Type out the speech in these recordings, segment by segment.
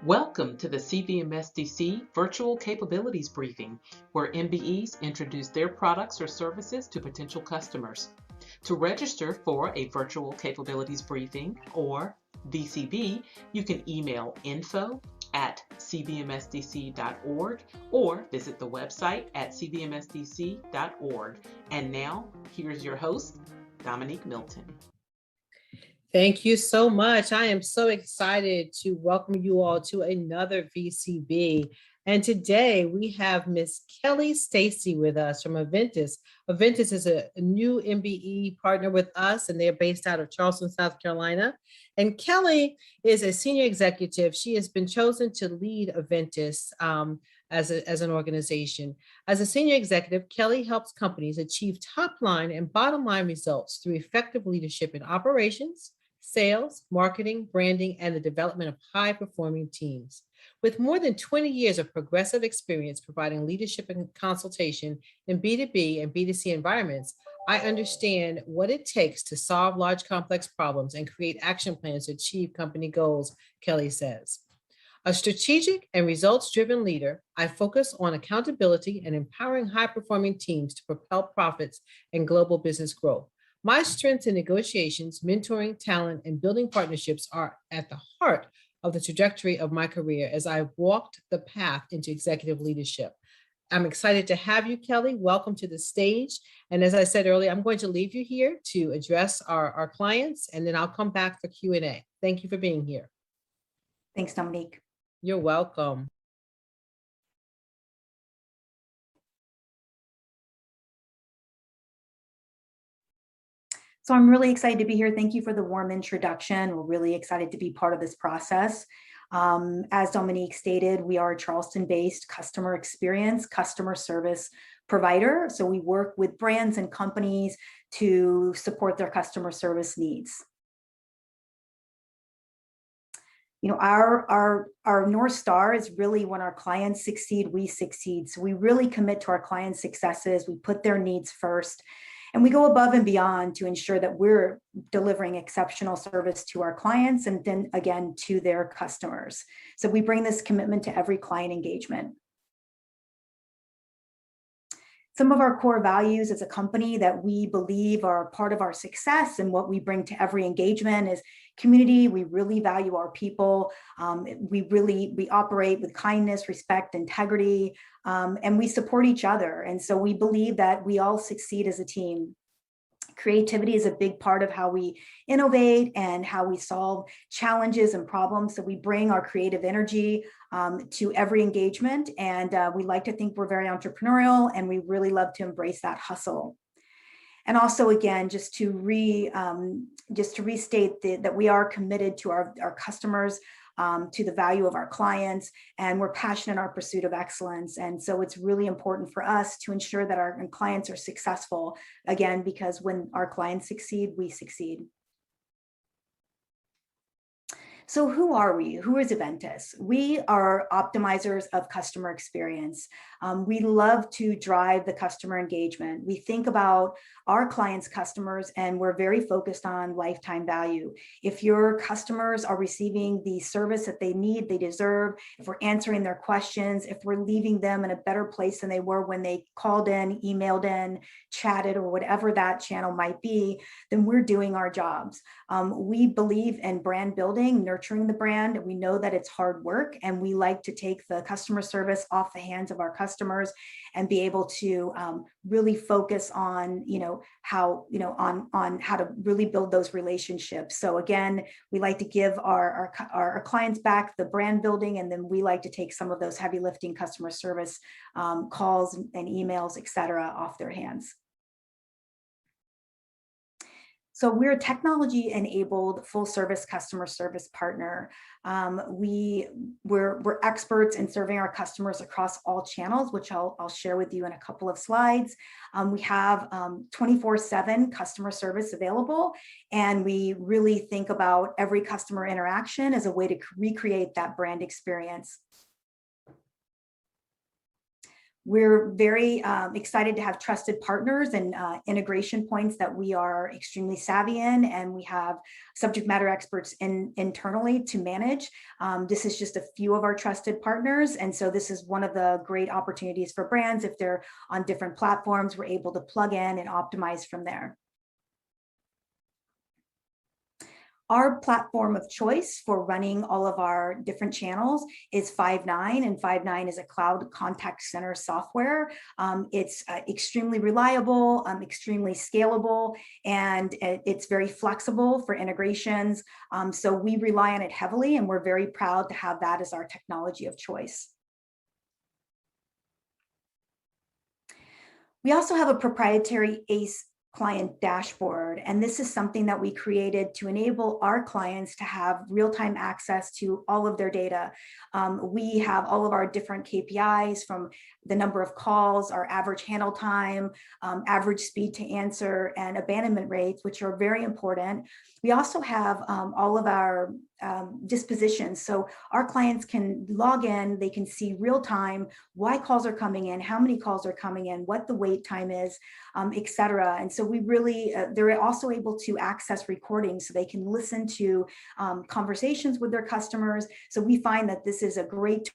Welcome to the CVMSDC Virtual Capabilities Briefing, where MBEs introduce their products or services to potential customers. To register for a Virtual Capabilities Briefing, or VCB, you can email info@cvmsdc.org or visit the website at cvmsdc.org. And now, here's your host, Dominique Milton. Thank you so much. I am so excited to welcome you all to another VCB. And today we have Miss Kelly Stacy with us from Aventus. Aventus is a new MBE partner with us, and they're based out of Charleston, South Carolina. And Kelly is a senior executive. She has been chosen to lead Aventus as an organization. As a senior executive, Kelly helps companies achieve top line and bottom line results through effective leadership in operations, sales, marketing, branding, and the development of high-performing teams. With more than 20 years of progressive experience providing leadership and consultation in B2B and B2C environments, I understand what it takes to solve large, complex problems and create action plans to achieve company goals, Kelly says. A strategic and results-driven leader, I focus on accountability and empowering high-performing teams to propel profits and global business growth. My strengths in negotiations, mentoring, talent, and building partnerships are at the heart of the trajectory of my career as I walked the path into executive leadership. I'm excited to have you, Kelly. Welcome to the stage. And as I said earlier, I'm going to leave you here to address our clients, and then I'll come back for Q&A. Thank you for being here. Thanks, Dominique. You're welcome. So I'm really excited to be here. Thank you for the warm introduction. We're really excited to be part of this process. As Dominique stated, we are a Charleston-based customer service provider. So we work with brands and companies to support their customer service needs. You know, our North Star is really when our clients succeed, we succeed. So we really commit to our clients' successes. We put their needs first. And we go above and beyond to ensure that we're delivering exceptional service to our clients and then again to their customers. So we bring this commitment to every client engagement. Some of our core values as a company that we believe are part of our success and what we bring to every engagement is community. We really value our people. We operate with kindness, respect, integrity, and we support each other. And so we believe that we all succeed as a team. Creativity is a big part of how we innovate and how we solve challenges and problems. So we bring our creative energy to every engagement, and we like to think we're very entrepreneurial, and we really love to embrace that hustle. And also, again, just to restate that we are committed to our customers, to the value of our clients, and we're passionate in our pursuit of excellence. And so it's really important for us to ensure that our clients are successful, again, because when our clients succeed, we succeed. So who are we? Who is Aventus? We are optimizers of customer experience. We love to drive the customer engagement. We think about our clients' customers, and we're very focused on lifetime value. If your customers are receiving the service that they need, they deserve, if we're answering their questions, if we're leaving them in a better place than they were when they called in, emailed in, chatted, or whatever that channel might be, then we're doing our jobs. We believe in brand building, nurturing the brand. We know that it's hard work, and we like to take the customer service off the hands of our customers and be able to really focus on, how to really build those relationships. So again, we like to give our clients back the brand building, and then we like to take some of those heavy lifting customer service calls and emails, et cetera, off their hands. So we're a technology-enabled full-service customer service partner. We're experts in serving our customers across all channels, which I'll share with you in a couple of slides. We have 24/7 customer service available, and we really think about every customer interaction as a way to recreate that brand experience. We're very excited to have trusted partners and integration points that we are extremely savvy in, and we have subject matter experts internally to manage. This is just a few of our trusted partners, and so this is one of the great opportunities for brands. If they're on different platforms, we're able to plug in and optimize from there. Our platform of choice for running all of our different channels is Five9, and Five9 is a cloud contact center software. It's extremely reliable, extremely scalable, and it's very flexible for integrations. So we rely on it heavily, and we're very proud to have that as our technology of choice. We also have a proprietary ACE client dashboard, and this is something that we created to enable our clients to have real-time access to all of their data. We have all of our different KPIs, from the number of calls, our average handle time, average speed to answer, and abandonment rates, which are very important. We also have all of our dispositions. So our clients can log in, they can see real time why calls are coming in, how many calls are coming in, what the wait time is, et cetera. And so we really, they're also able to access recordings, so they can listen to conversations with their customers. So we find that this is a great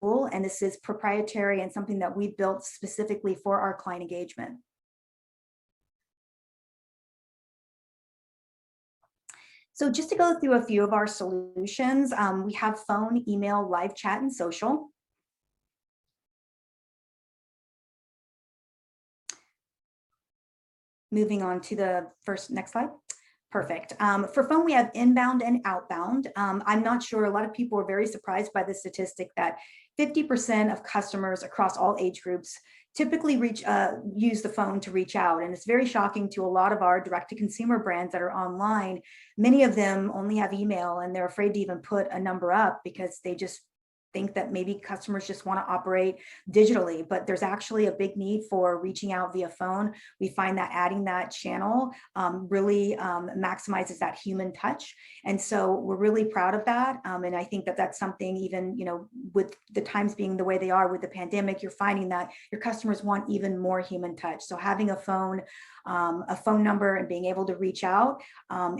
tool, and this is proprietary and something that we built specifically for our client engagement. So just to go through a few of our solutions, we have phone, email, live chat, and social. Moving on to the next slide. Perfect. For phone, we have inbound and outbound. I'm not sure, a lot of people are very surprised by the statistic that 50% of customers across all age groups typically use the phone to reach out. And it's very shocking to a lot of our direct-to-consumer brands that are online. Many of them only have email, and they're afraid to even put a number up because they just think that maybe customers just want to operate digitally, but there's actually a big need for reaching out via phone. We find that adding that channel really maximizes that human touch. And so we're really proud of that. And I think that that's something, even, with the times being the way they are with the pandemic, you're finding that your customers want even more human touch. So having a phone number and being able to reach out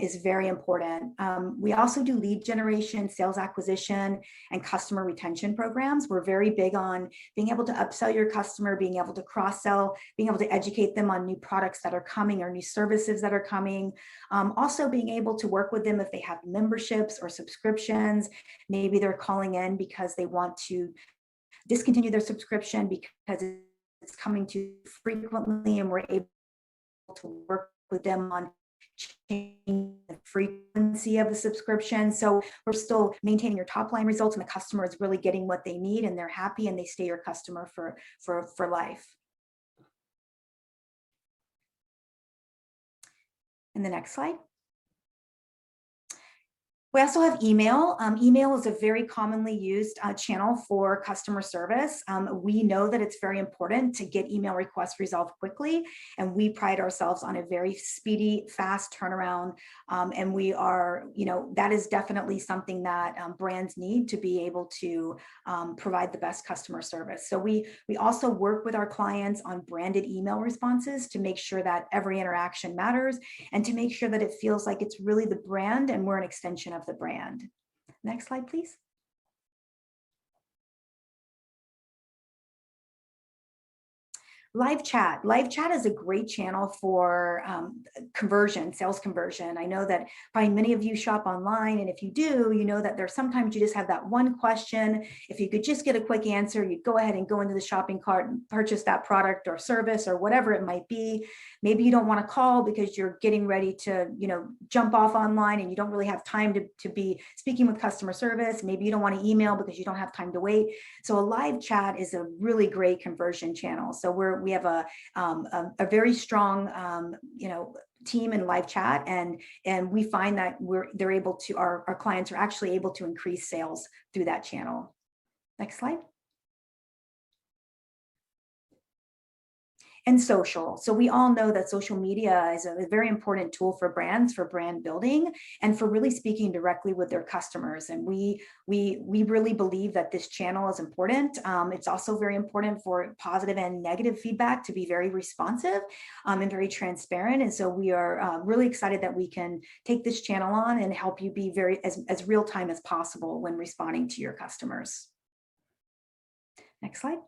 is very important. We also do lead generation, sales acquisition, and customer retention programs. We're very big on being able to upsell your customer, being able to cross-sell, being able to educate them on new products that are coming or new services that are coming. Also being able to work with them if they have memberships or subscriptions. Maybe they're calling in because they want to discontinue their subscription because it's coming too frequently, and we're able to work with them on changing the frequency of the subscription. So we're still maintaining your top line results, and the customer is really getting what they need, and they're happy, and they stay your customer for life. And the next slide. We also have email. Email is a very commonly used channel for customer service. We know that it's very important to get email requests resolved quickly, and we pride ourselves on a very speedy, fast turnaround. And we are, that is definitely something that brands need to be able to provide the best customer service. So we also work with our clients on branded email responses to make sure that every interaction matters, and to make sure that it feels like it's really the brand and we're an extension of the brand. Next slide, please. Live chat. Live chat is a great channel for conversion, sales conversion. I know that probably many of you shop online, and if you do, you know that there's sometimes you just have that one question. If you could just get a quick answer, you'd go ahead and go into the shopping cart and purchase that product or service or whatever it might be. Maybe you don't want to call because you're getting ready to, jump off online, and you don't really have time to be speaking with customer service. Maybe you don't want to email because you don't have time to wait. So a live chat is a really great conversion channel. So we have a very strong, team in live chat, and we find that our clients are actually able to increase sales through that channel. Next slide. and social. So we all know that social media is a very important tool for brands, for brand building, and for really speaking directly with their customers. And we really believe that this channel is important. It's also very important for positive and negative feedback to be very responsive and very transparent. And so we are really excited that we can take this channel on and help you be very as real time as possible when responding to your customers. Next slide.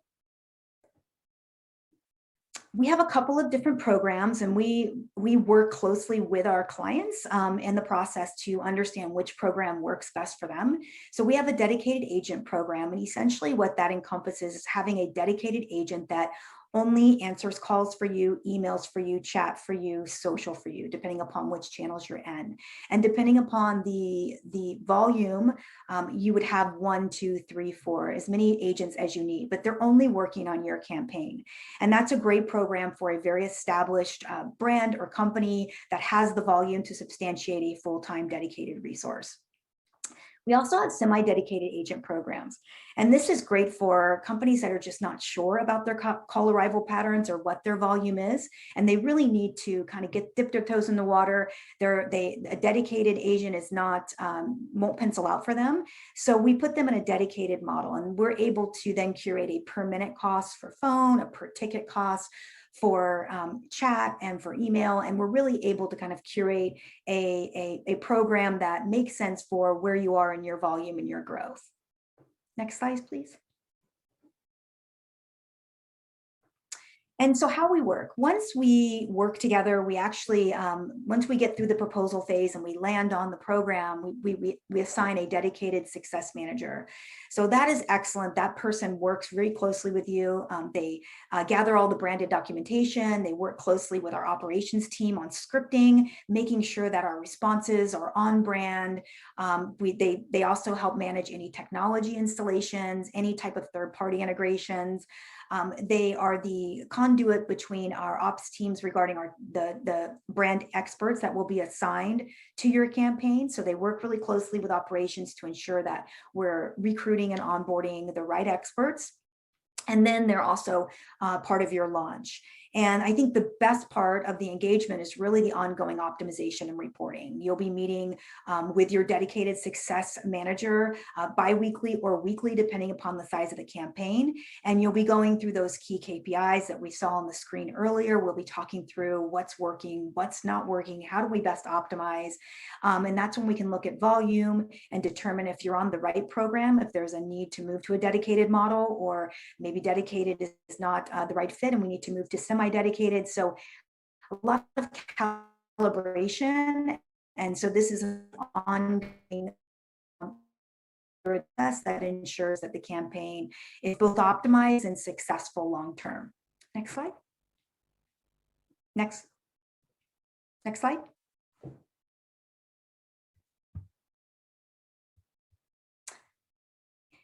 We have a couple of different programs, and we work closely with our clients in the process to understand which program works best for them. So we have a dedicated agent program, and essentially what that encompasses is having a dedicated agent that only answers calls for you, emails for you, chat for you, social for you, depending upon which channels you're in. And depending upon the volume, you would have 1, 2, 3, 4, as many agents as you need, but they're only working on your campaign. And that's a great program for a very established brand or company that has the volume to substantiate a full-time dedicated resource. We also have semi-dedicated agent programs. And this is great for companies that are just not sure about their call arrival patterns or what their volume is. And they really need to kind of dip their toes in the water. A dedicated agent is not, won't pencil out for them. So we put them in a dedicated model, and we're able to then curate a per minute cost for phone, a per ticket cost for chat and for email. And we're really able to kind of curate a program that makes sense for where you are in your volume and your growth. Next slide, please. And so how we work, once we work together, we actually, once we get through the proposal phase and we land on the program, we assign a dedicated success manager. So that is excellent. That person works very closely with you. They gather all the branded documentation. They work closely with our operations team on scripting, making sure that our responses are on brand. They also help manage any technology installations, any type of third-party integrations. They are the conduit between our ops teams regarding the brand experts that will be assigned to your campaign. So they work really closely with operations to ensure that we're recruiting and onboarding the right experts. And then they're also part of your launch. And I think the best part of the engagement is really the ongoing optimization and reporting. You'll be meeting with your dedicated success manager bi-weekly or weekly, depending upon the size of the campaign. And you'll be going through those key KPIs that we saw on the screen earlier. We'll be talking through what's working, what's not working, how do we best optimize? And that's when we can look at volume and determine if you're on the right program, if there's a need to move to a dedicated model, or maybe dedicated is not the right fit and we need to move to semi-dedicated. So a lot of calibration. And so this is an ongoing process that ensures that the campaign is both optimized and successful long-term. Next slide. Next slide.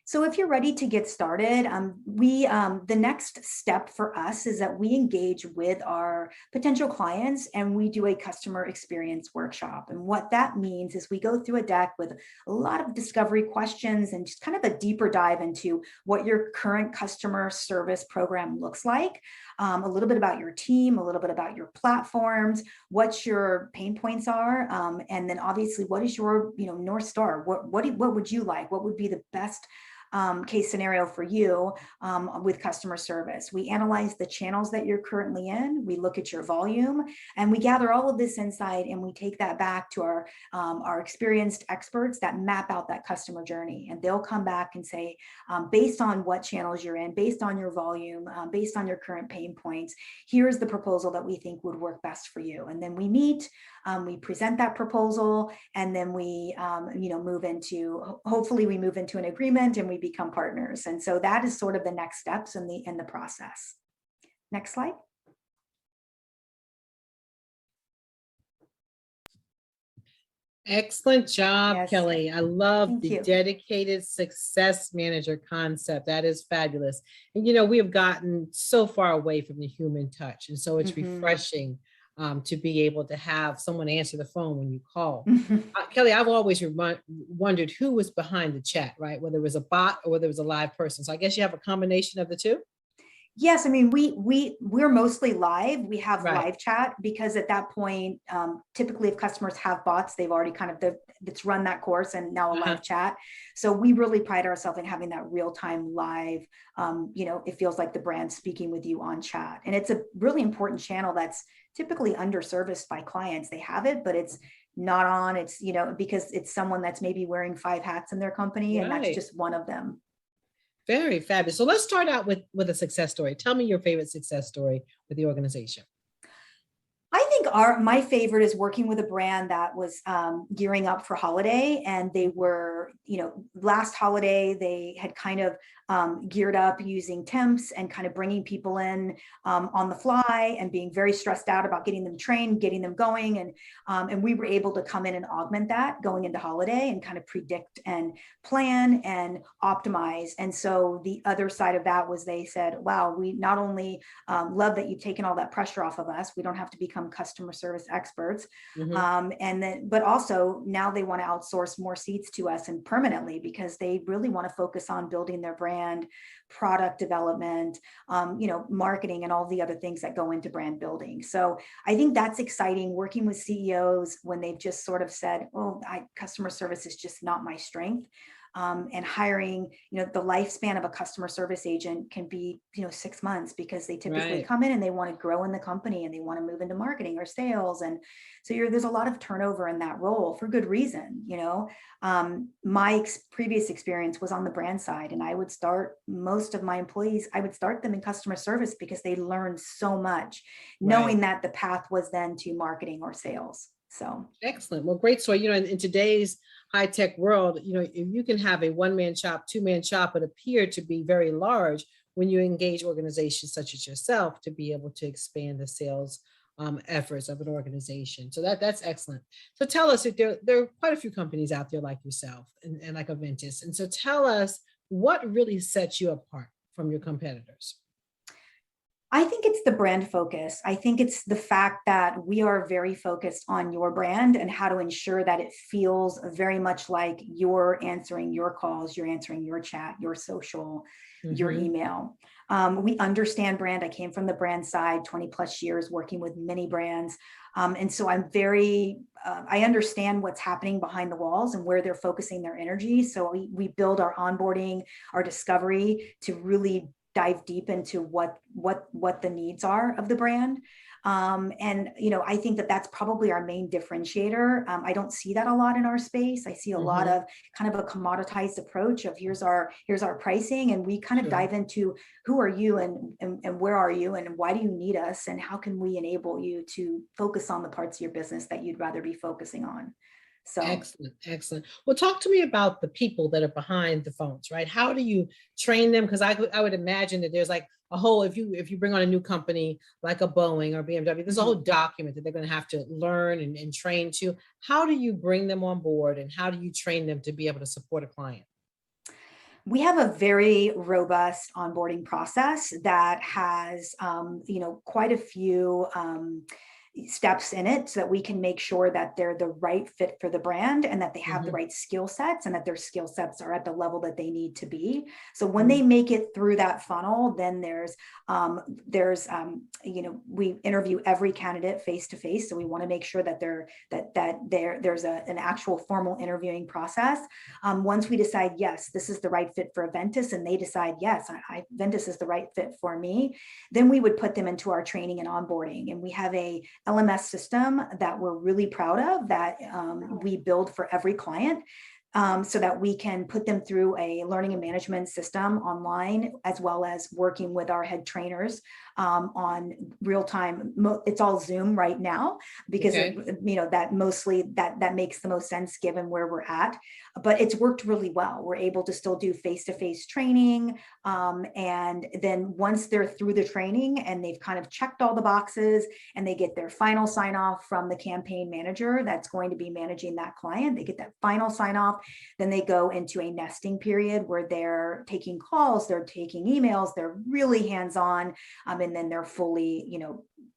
So if you're ready to get started, the next step for us is that we engage with our potential clients and we do a customer experience workshop. And what that means is we go through a deck with a lot of discovery questions and just kind of a deeper dive into what your current customer service program looks like, a little bit about your team, a little bit about your platforms, what your pain points are, and then obviously what is your North Star? What would you like? What would be the best case scenario for you with customer service? We analyze the channels that you're currently in, we look at your volume, and we gather all of this insight and we take that back to our experienced experts that map out that customer journey. And they'll come back and say, based on what channels you're in, based on your volume, based on your current pain points, here's the proposal that we think would work best for you. And then we meet, we present that proposal, and then we hopefully we move into an agreement and we become partners. And so that is sort of the next steps in the process. Next slide. Excellent job, Yes. Kelly. I love Thank the you. dedicated success manager concept. That is fabulous. And we have gotten so far away from the human touch. And so it's refreshing to be able to have someone answer the phone when you call. Kelly, I've always wondered who was behind the chat, right? Whether it was a bot or whether it was a live person. So I guess you have a combination of the two? Yes, I mean, we're mostly live. We have Right. live chat because at that point, typically if customers have bots, they've already kind of it's run that course and now a Uh-huh. live chat. So we really pride ourselves in having that real time live. It feels like the brand speaking with you on chat, and it's a really important channel that's typically underserviced by clients. They have it, but it's not on. It's because it's someone that's maybe wearing 5 hats in their company, and that's Right. just one of them. Very fabulous. So let's start out with a success story. Tell me your favorite success story with the organization. I think my favorite is working with a brand that was gearing up for holiday, and they were, last holiday they had kind of geared up using temps and kind of bringing people in on the fly and being very stressed out about getting them trained, getting them going, and we were able to come in and augment that going into holiday and kind of predict and plan and optimize. And so the other side of that was they said, "Wow, we not only love that you've taken all that pressure off of us. We don't have to become customer service experts. Mhm. But also now they want to outsource more seats to us and permanently because they really want to focus on building their brand, product development, marketing, and all the other things that go into brand building." So I think that's exciting working with CEOs when they've just sort of said, "Oh, customer service is just not my strength." And hiring, the lifespan of a customer service agent can be, 6 months because they typically Right. come in and they want to grow in the company and they want to move into marketing or sales. And so there's a lot of turnover in that role for good reason. My previous experience was on the brand side, and I would start most of my employees, I would start them in customer service because they learned so much, Right. knowing that the path was then to marketing or sales. So Excellent. Well, great story. In today's high tech world, if you can have a one-man shop, two-man shop, but appear to be very large when you engage organizations such as yourself to be able to expand the sales efforts of an organization. So that's excellent. So tell us, if there are quite a few companies out there like yourself and like Aventus. And so tell us what really sets you apart from your competitors. I think it's the brand focus. I think it's the fact that we are very focused on your brand and how to ensure that it feels very much like you're answering your calls, you're answering your chat, your social, your Mhm. email. We understand brand. I came from the brand side, 20 plus years working with many brands. And so I understand what's happening behind the walls and where they're focusing their energy. So we build our onboarding, our discovery to really dive deep into what the needs are of the brand. And I think that that's probably our main differentiator. I don't see that a lot in our space. I see a lot Mhm. of kind of a commoditized approach of here's our pricing, and we kind of Sure. dive into who are you and where are you and why do you need us and how can we enable you to focus on the parts of your business that you'd rather be focusing on. So Excellent, excellent. Well, talk to me about the people that are behind the phones, right? How do you train them? Because I would imagine that there's like a whole, if you bring on a new company like a Boeing or BMW, there's a whole mhm. document that they're going to have to learn and train to. How do you bring them on board and how do you train them to be able to support a client? We have a very robust onboarding process that has, quite a few steps in it so that we can make sure that they're the right fit for the brand and that they have the Mhm. right skill sets and that their skill sets are at the level that they need to be. So when they Mhm. make it through that funnel, then we interview every candidate face to face. So we want to make sure that there's an actual formal interviewing process. Once we decide, yes, this is the right fit for Aventus, and they decide, yes, Aventus is the right fit for me, then we would put them into our training and onboarding. And we have a LMS system that we're really proud of that we build for every client. So that we can put them through a learning and management system online, as well as working with our head trainers on real time. It's all Zoom right now because Okay. that makes the most sense given where we're at. But it's worked really well. We're able to still do face-to-face training, and then once they're through the training and they've kind of checked all the boxes and they get their final sign off from the campaign manager that's going to be managing that client, they get that final sign off. Then they go into a nesting period where they're taking calls, they're taking emails, they're really hands-on, and then they're fully,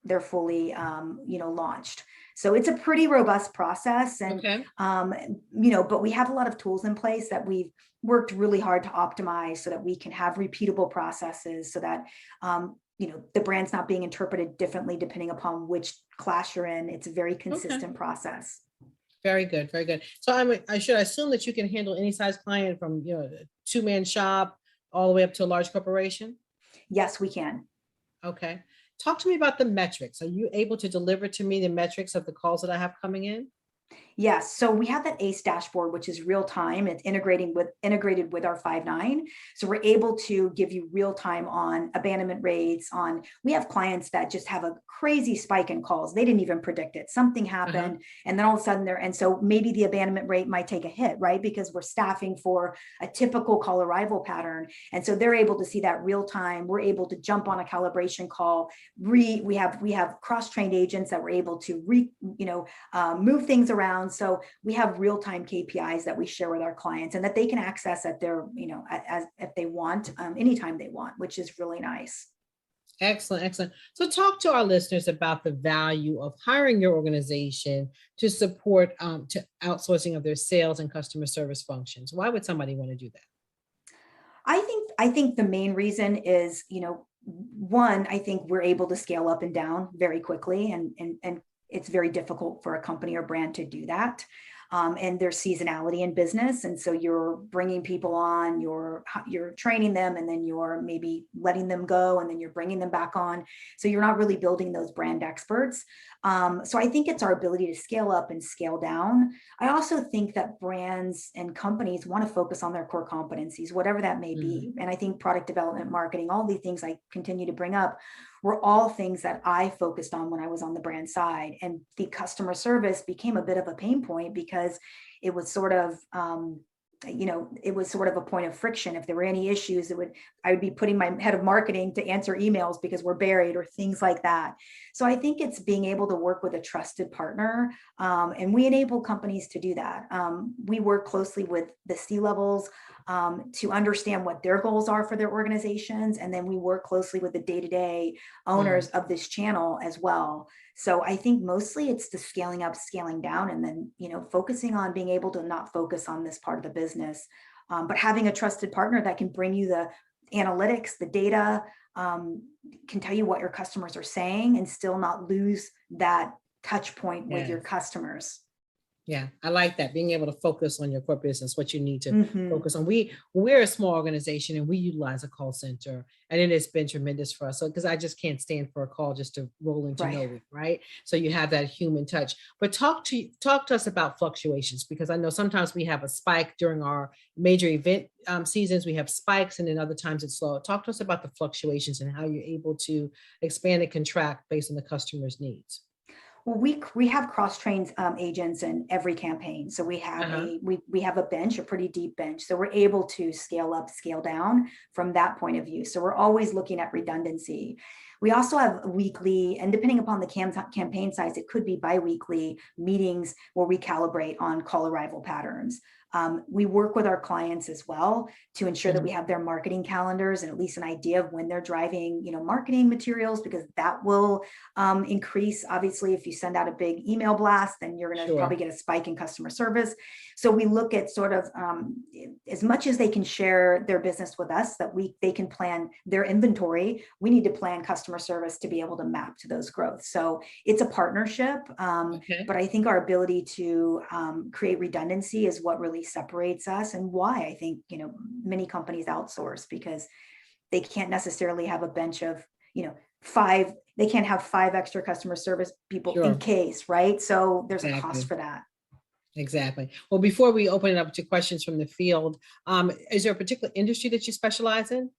launched. So it's a pretty robust process, and Okay. but we have a lot of tools in place that we've worked really hard to optimize so that we can have repeatable processes, so that the brand's not being interpreted differently depending upon which class you're in. It's a very consistent process. Very good, very good. So I should assume that you can handle any size client from a two-man shop all the way up to a large corporation? Yes, we can. Okay. Talk to me about the metrics. Are you able to deliver to me the metrics of the calls that I have coming in? Yes. So we have that ACE dashboard, which is real time. It's integrated with our 5.9. So we're able to give you real time on abandonment rates. We have clients that just have a crazy spike in calls. They didn't even predict it. Something happened, and then all of a sudden and so maybe the abandonment rate might take a hit, right? Because we're staffing for a typical call arrival pattern. And so they're able to see that real time. We're able to jump on a calibration call. We have cross-trained agents that we're able to move things around. So we have real-time KPIs that we share with our clients and that they can access at their, as if they want, anytime they want, which is really nice. Excellent, excellent. So talk to our listeners about the value of hiring your organization to support to outsourcing of their sales and customer service functions. Why would somebody want to do that? I think the main reason is, one, I think we're able to scale up and down very quickly, and it's very difficult for a company or brand to do that. And there's seasonality in business. And so you're bringing people on, you're training them, and then you're maybe letting them go, and then you're bringing them back on. So you're not really building those brand experts. So I think it's our ability to scale up and scale down. I also think that brands and companies want to focus on their core competencies, whatever that may be. And I think product development, marketing, all the things I continue to bring up were all things that I focused on when I was on the brand side. And the customer service became a bit of a pain point because it was sort of, it was sort of a point of friction. If there were any issues, I would be putting my head of marketing to answer emails because we're buried or things like that. So I think it's being able to work with a trusted partner, and we enable companies to do that. We work closely with the C-levels to understand what their goals are for their organizations, and then we work closely with the day-to-day owners of this channel as well. So I think mostly it's the scaling up, scaling down, and then, focusing on being able to not focus on this part of the business, but having a trusted partner that can bring you the analytics, the data, can tell you what your customers are saying and still not lose that touch point with your customers. Yeah, I like that. Being able to focus on your core business, what you need to focus on. We're a small organization and we utilize a call center, and it has been tremendous for us. So, because I just can't stand for a call just to roll into nowhere, right? So you have that human touch. But talk to us about fluctuations, because I know sometimes we have a spike during our major event seasons. We have spikes, and then other times it's slow. Talk to us about the fluctuations and how you're able to expand and contract based on the customer's needs. Well, we have cross-trained agents in every campaign. So we have we have a bench, a pretty deep bench. So we're able to scale up, scale down from that point of view. So we're always looking at redundancy. We also have weekly, and depending upon the campaign size, it could be bi-weekly meetings where we calibrate on call arrival patterns. We work with our clients as well to ensure that we have their marketing calendars and at least an idea of when they're driving, marketing materials, because that will increase. Obviously, if you send out a big email blast, then you're going to probably get a spike in customer service. So we look at sort of as much as they can share their business with us, that they can plan their inventory. We need to plan customer service to be able to map to those growth. So it's a partnership, but I think our ability to create redundancy is what really separates us, and why I think many companies outsource, because they can't necessarily have a bench of five. They can't have 5 extra customer service people in case, right? So there's a cost for that. Exactly. Well, before we open it up to questions from the field, is there a particular industry that you specialize in?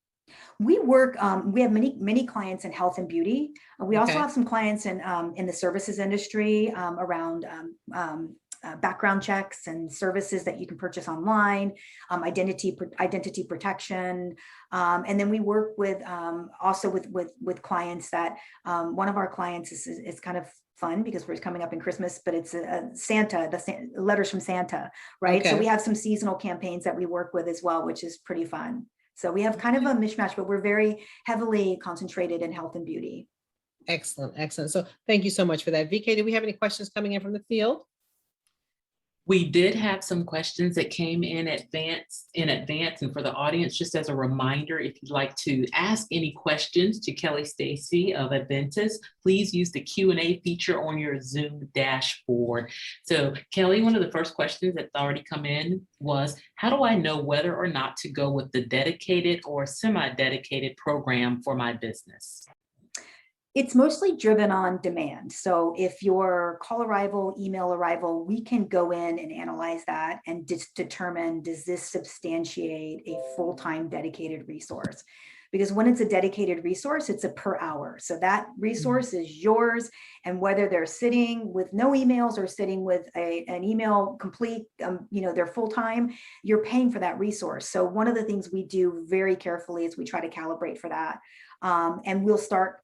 We work. We have many clients in health and beauty. We also have some clients in the services industry around background checks and services that you can purchase online, identity protection, and then we work with also with clients that one of our clients is kind of fun because we're coming up in Christmas, but it's Santa, letters from Santa, right? So we have some seasonal campaigns that we work with as well, which is pretty fun. So we have kind of a mishmash, but we're very heavily concentrated in health and beauty. Excellent, excellent. So thank you so much for that. VK, do we have any questions coming in from the field? We did have some questions that came in advance, and for the audience, just as a reminder, if you'd like to ask any questions to Kelly Stacy of Aventus, please use the Q&A feature on your Zoom dashboard. So Kelly, one of the first questions that's already come in was, how do I know whether or not to go with the dedicated or semi-dedicated program for my business? It's mostly driven on demand. So if your call arrival, email arrival, we can go in and analyze that and just determine, does this substantiate a full-time dedicated resource? Because when it's a dedicated resource, it's a per hour. So that resource is yours. And whether they're sitting with no emails or sitting with an email complete, they're full-time, you're paying for that resource. So one of the things we do very carefully is we try to calibrate for that. And we'll start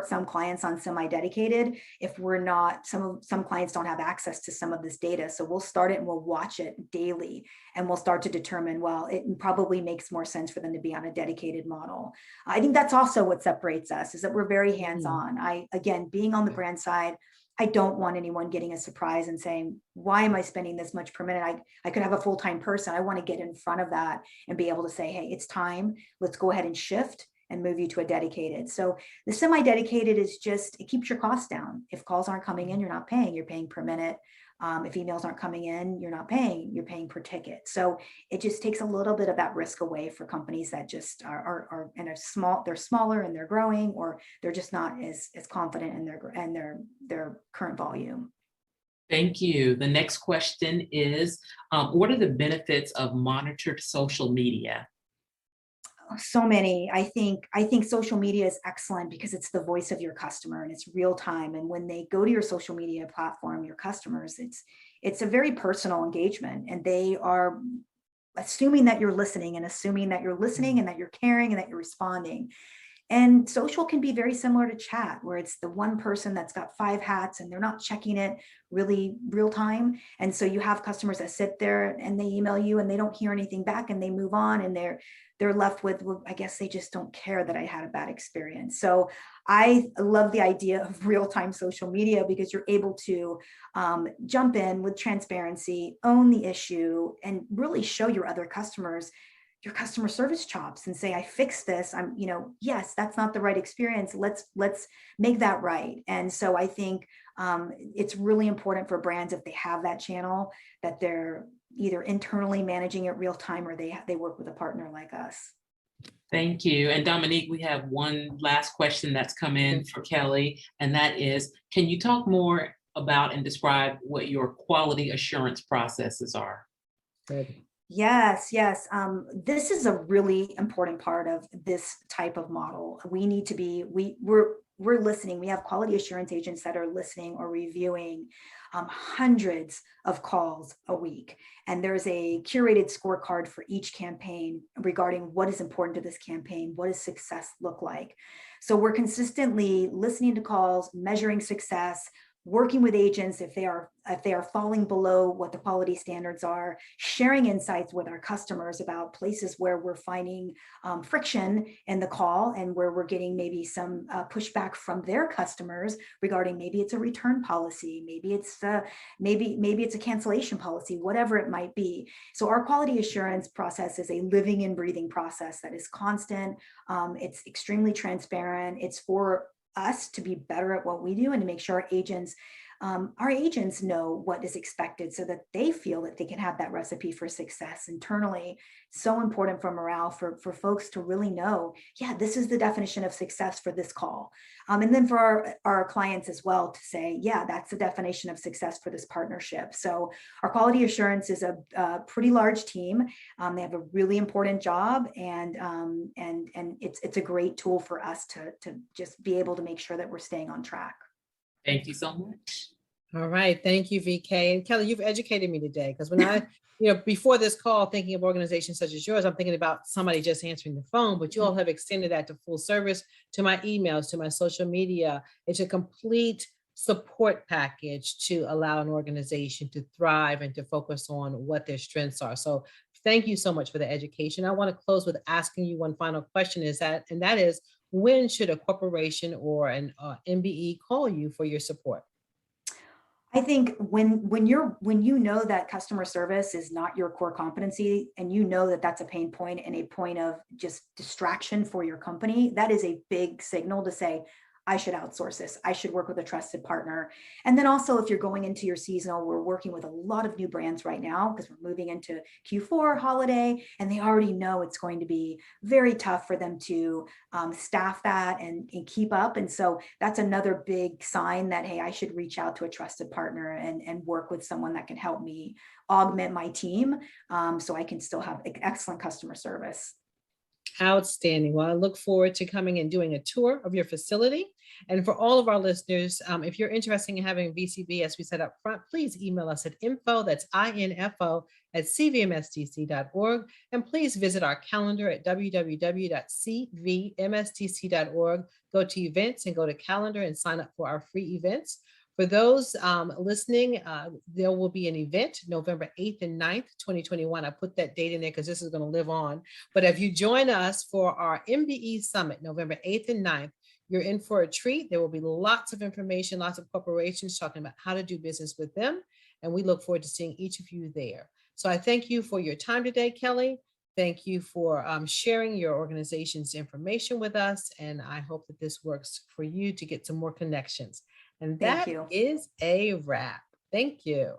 some clients on semi-dedicated if we're not, some clients don't have access to some of this data. So we'll start it and we'll watch it daily, and we'll start to determine, well, it probably makes more sense for them to be on a dedicated model. I think that's also what separates us, is that we're very hands-on. Again, being on the brand side, I don't want anyone getting a surprise and saying, why am I spending this much per minute? I could have a full-time person. I want to get in front of that and be able to say, hey, it's time. Let's go ahead and shift and move you to a dedicated. So the semi-dedicated is just, it keeps your costs down. If calls aren't coming in, you're not paying, you're paying per minute. If emails aren't coming in, you're not paying, you're paying per ticket. So it just takes a little bit of that risk away for companies that just are in a they're smaller and they're growing, or they're just not as confident in their current volume. Thank you. The next question is, what are the benefits of monitored social media? So many. I think social media is excellent because it's the voice of your customer and it's real time. And when they go to your social media platform, your customers, it's a very personal engagement, and they are assuming that you're listening and that you're caring and that you're responding. And social can be very similar to chat, where it's the one person that's got 5 hats and they're not checking it really real time. And so you have customers that sit there and they email you and they don't hear anything back and they move on, and they're left with, well, I guess they just don't care that I had a bad experience. So I love the idea of real-time social media, because you're able to jump in with transparency, own the issue, and really show your other customers your customer service chops and say, I fixed this. Yes, that's not the right experience. Let's make that right. And so I think it's really important for brands, if they have that channel, that they're either internally managing it real time, or they work with a partner like us. Thank you. And Dominique, we have one last question that's come in for Kelly, and that is, can you talk more about and describe what your quality assurance processes are? Good. Yes. This is a really important part of this type of model. We need to be, we're listening. We have quality assurance agents that are listening or reviewing hundreds of calls a week. And there's a curated scorecard for each campaign regarding what is important to this campaign. What does success look like? So we're consistently listening to calls, measuring success, working with agents if they are falling below what the quality standards are, sharing insights with our customers about places where we're finding friction in the call, and where we're getting maybe some pushback from their customers regarding, maybe it's a return policy, maybe it's a cancellation policy, whatever it might be. So our quality assurance process is a living and breathing process that is constant. It's extremely transparent. It's for us to be better at what we do, and to make sure our agents know what is expected, so that they feel that they can have that recipe for success internally. So important for morale, for folks to really know, yeah, this is the definition of success for this call. And then for our clients as well, to say, yeah, that's the definition of success for this partnership. So our quality assurance is a pretty large team. They have a really important job, and it's a great tool for us to just be able to make sure that we're staying on track. Thank you so much. All right. Thank you, VK. And Kelly, you've educated me today, because when I, before this call, thinking of organizations such as yours, I'm thinking about somebody just answering the phone, but you all have extended that to full service, to my emails, to my social media. It's a complete support package to allow an organization to thrive and to focus on what their strengths are. So Thank you so much for the education. I want to close with asking you one final question and that is, when should a corporation or an MBE call you for your support? I think when you know that customer service is not your core competency, and you know that that's a pain point and a point of just distraction for your company, that is a big signal to say, I should outsource this. I should work with a trusted partner. And then also, if you're going into your seasonal, we're working with a lot of new brands right now because we're moving into Q4 holiday, and they already know it's going to be very tough for them to staff that and keep up. And so that's another big sign that, hey, I should reach out to a trusted partner and work with someone that can help me augment my team, so I can still have excellent customer service. Outstanding. Well, I look forward to coming and doing a tour of your facility. And for all of our listeners, if you're interested in having VCB, as we said up front, please email us at info, that's info at cvmsdc.org. And please visit our calendar at www.cvmsdc.org. Go to events and go to calendar and sign up for our free events. For those listening, there will be an event November 8th and 9th, 2021. I put that date in there because this is going to live on. But if you join us for our MBE Summit, November 8th and 9th, you're in for a treat. There will be lots of information, lots of corporations talking about how to do business with them. And we look forward to seeing each of you there. So I thank you for your time today, Kelly. Thank you for sharing your organization's information with us. And I hope that this works for you to get some more connections. And that is a wrap. Thank you.